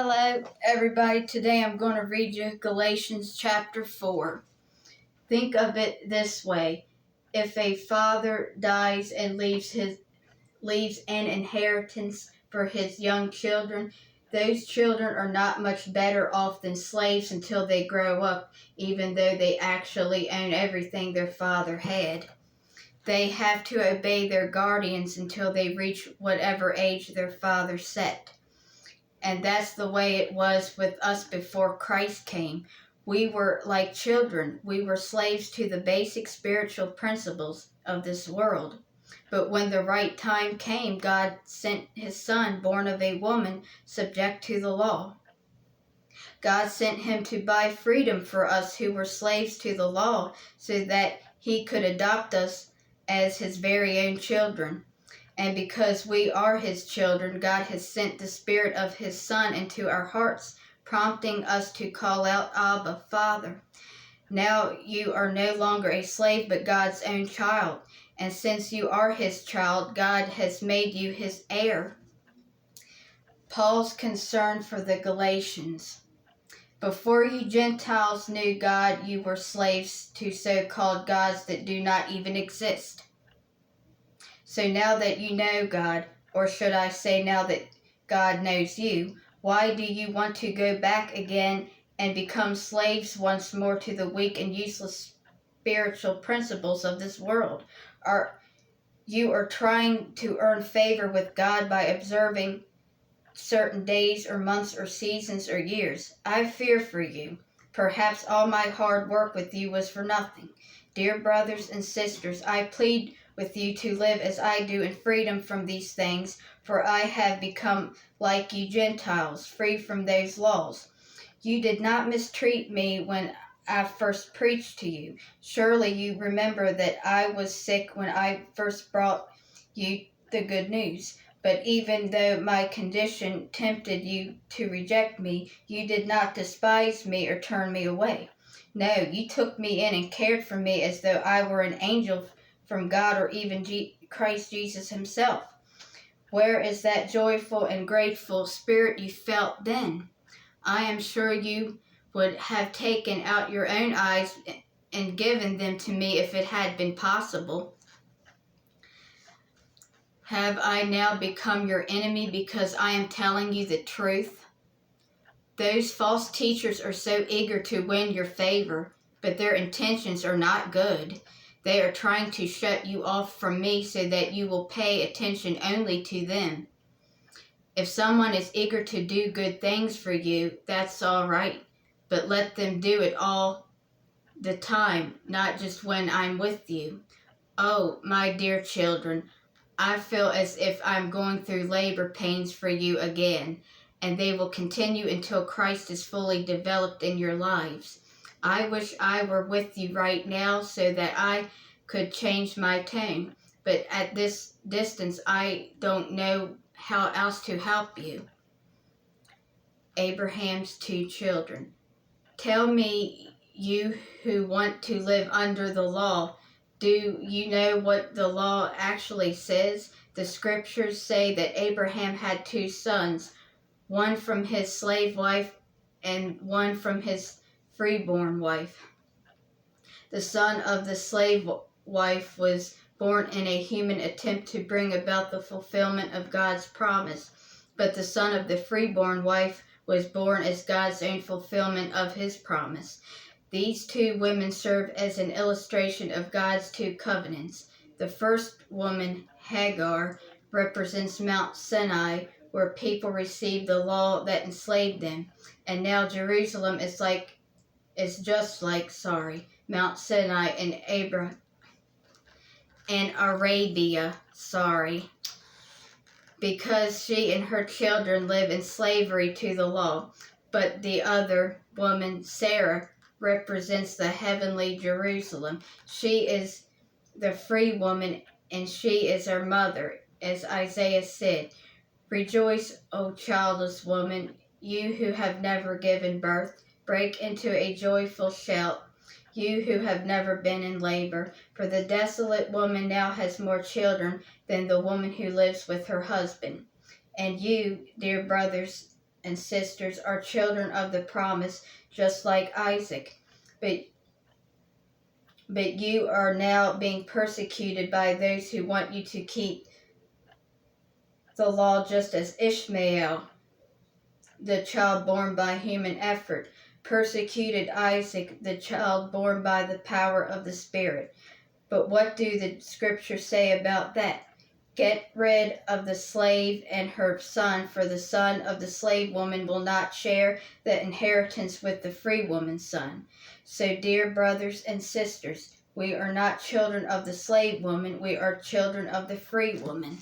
Hello, everybody. Today I'm going to read you Galatians chapter 4. Think of it this way. If a father dies and leaves an inheritance for his young children, those children are not much better off than slaves until they grow up, even though they actually own everything their father had. They have to obey their guardians until they reach whatever age their father set. And that's the way it was with us before Christ came. We were like children. We were slaves to the basic spiritual principles of this world. But when the right time came, God sent his son, born of a woman, subject to the law. God sent him to buy freedom for us who were slaves to the law, so that he could adopt us as his very own children. And because we are his children, God has sent the Spirit of his Son into our hearts, prompting us to call out, Abba, Father. Now you are no longer a slave, but God's own child. And since you are his child, God has made you his heir. Paul's concern for the Galatians. Before you Gentiles knew God, you were slaves to so-called gods that do not even exist. So now that you know God, or should I say now that God knows you, why do you want to go back again and become slaves once more to the weak and useless spiritual principles of this world? You are trying to earn favor with God by observing certain days or months or seasons or years. I fear for you. Perhaps all my hard work with you was for nothing. Dear brothers and sisters, I plead with you to live as I do in freedom from these things, for I have become like you Gentiles, free from those laws. You did not mistreat me when I first preached to you. Surely you remember that I was sick when I first brought you the good news. But even though my condition tempted you to reject me, you did not despise me or turn me away. No, you took me in and cared for me as though I were an angel from God or even Christ Jesus himself. Where is that joyful and grateful spirit you felt then? I am sure you would have taken out your own eyes and given them to me if it had been possible. Have I now become your enemy because I am telling you the truth? Those false teachers are so eager to win your favor, but their intentions are not good. They are trying to shut you off from me so that you will pay attention only to them. If someone is eager to do good things for you, that's all right, but let them do it all the time, not just when I'm with you. Oh, my dear children, I feel as if I'm going through labor pains for you again, and they will continue until Christ is fully developed in your lives. I wish I were with you right now so that I could change my tone, but at this distance I don't know how else to help you. Abraham's 2 children. Tell me, you who want to live under the law, do you know what the law actually says? The scriptures say that Abraham had 2 sons, one from his slave wife and one from his freeborn wife. The son of the slave wife was born in a human attempt to bring about the fulfillment of God's promise, but the son of the freeborn wife was born as God's own fulfillment of his promise. These 2 women serve as an illustration of God's 2 covenants. The first woman, Hagar, represents Mount Sinai, where people received the law that enslaved them, and now Jerusalem is just like Mount Sinai in Arabia, because she and her children live in slavery to the law. But the other woman, Sarah, represents the heavenly Jerusalem. She is the free woman, and she is our mother, as Isaiah said. Rejoice, O childless woman, you who have never given birth. Break into a joyful shout, you who have never been in labor. For the desolate woman now has more children than the woman who lives with her husband. And you, dear brothers and sisters are children of the promise, just like Isaac. But you are now being persecuted by those who want you to keep the law, just as Ishmael, the child born by human effort, persecuted Isaac, the child born by the power of the Spirit. But what do the scriptures say about that? Get rid of the slave and her son, for the son of the slave woman will not share the inheritance with the free woman's son. So, dear brothers and sisters, we are not children of the slave woman, we are children of the free woman.